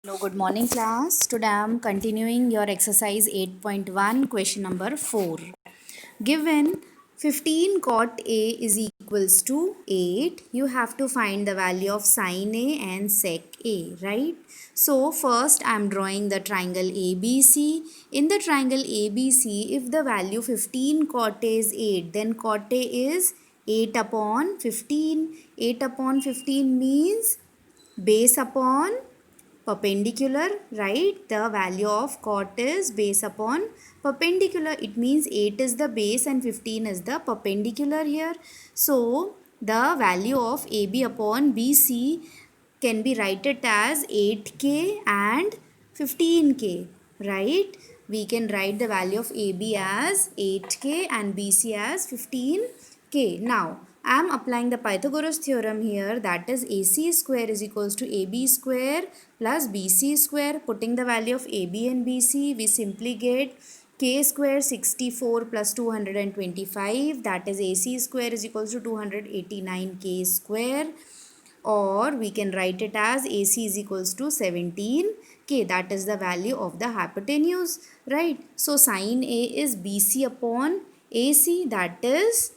Hello, good morning class. Today I am continuing your exercise 8.1 question number 4. Given 15 cot A is equals to 8, you have to find the value of sin A and sec A, right? So first I am drawing the triangle ABC. In the triangle ABC, if the value 15 cot A is 8, then cot A is 8 upon 15. 8 upon 15 means base upon perpendicular, right? The value of cot is base upon perpendicular. It means 8 is the base and 15 is the perpendicular here. So the value of AB upon BC can be written as 8k and 15k, right? We can write the value of AB as 8k and BC as 15k. Now I am applying the Pythagoras theorem here, that is AC square is equals to AB square plus BC square. Putting the value of AB and BC, we simply get k square 64 plus 225, that is AC square is equals to 289k square, or we can write it as AC is equals to 17k, that is the value of the hypotenuse, right? So sin A is BC upon AC, that is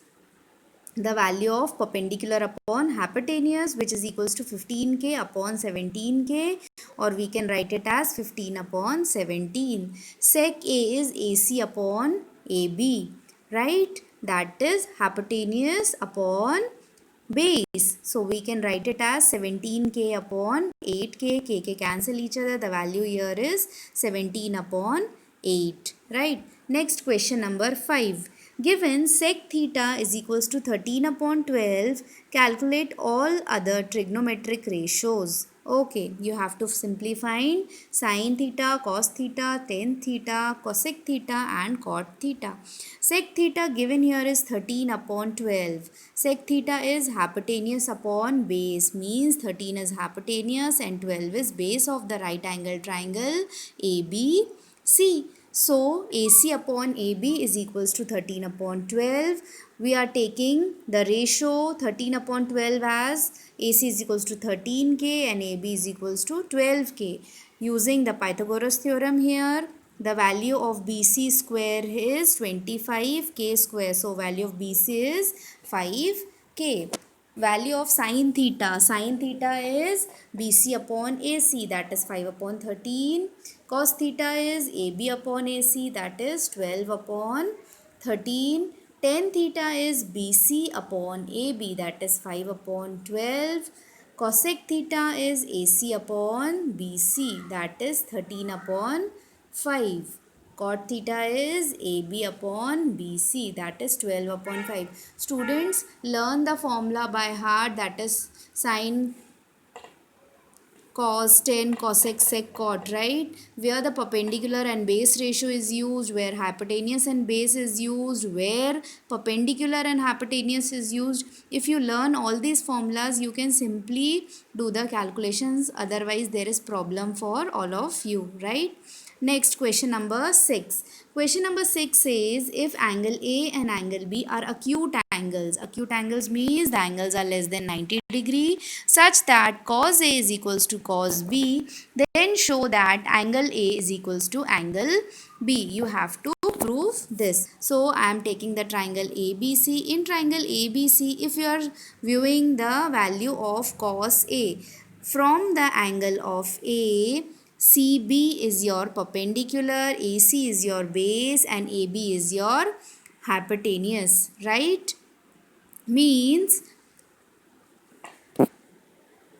the value of perpendicular upon hypotenuse, which is equals to 15k upon 17k, or we can write it as 15 upon 17. Sec A is AC upon AB, right? That is hypotenuse upon base. So we can write it as 17k upon 8k. K cancel each other. The value here is 17 upon 8, right? Next question number 5. Given sec theta is equals to 13 upon 12, calculate all other trigonometric ratios. Okay, you have to simply find sin theta, cos theta, tan theta, cosec theta and cot theta. Sec theta given here is 13 upon 12. Sec theta is hypotenuse upon base, means 13 is hypotenuse and 12 is base of the right angle triangle ABC. So AC upon AB is equals to 13 upon 12. We are taking the ratio 13 upon 12 as AC is equals to 13k and AB is equals to 12k. Using the Pythagoras theorem here, the value of BC square is 25k square. So value of BC is 5k. Value of sin theta is BC upon AC, that is 5 upon 13. Cos theta is AB upon AC, that is 12 upon 13. Tan theta is BC upon AB, that is 5 upon 12. Cosec theta is AC upon BC, that is 13 upon 5. Cot theta is AB upon BC, that is 12 upon 5. Students, learn the formula by heart, that is sin, cos, tan, cosec, sec, cot, right? Where the perpendicular and base ratio is used, where hypotenuse and base is used, where perpendicular and hypotenuse is used. If you learn all these formulas, you can simply do the calculations. Otherwise, there is problem for all of you, right? Next, question number 6. Question number 6 says, if angle A and angle B are acute angles means the angles are less than 90 degree, such that cos A is equals to cos B, then show that angle A is equals to angle B. You have to prove this. So I am taking the triangle ABC. In triangle ABC, if you are viewing the value of cos A from the angle of A, CB is your perpendicular, AC is your base and AB is your hypotenuse, right? Means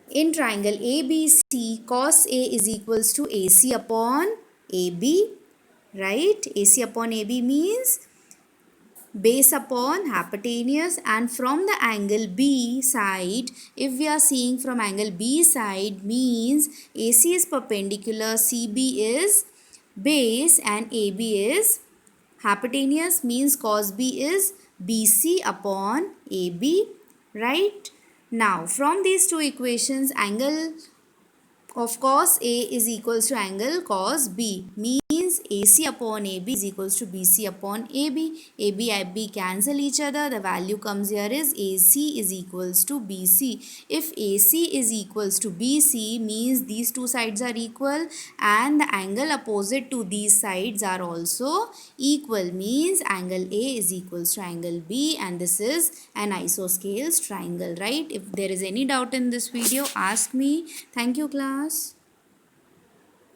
in triangle ABC, cos A is equals to AC upon AB, right? AC upon AB means base upon hypotenuse, and from the angle B side, if we are seeing from angle B side, means AC is perpendicular, CB is base and AB is hypotenuse, means cos B is BC upon AB, right? Now from these two equations, angle of cos A is equals to angle cos B, means AC upon AB is equals to BC upon AB. AB cancel each other. The value comes here is AC is equals to BC. If AC is equals to BC means these two sides are equal and the angle opposite to these sides are also equal, means angle A is equals to angle B, and this is an isosceles triangle, right? If there is any doubt in this video, ask me. Thank you, class.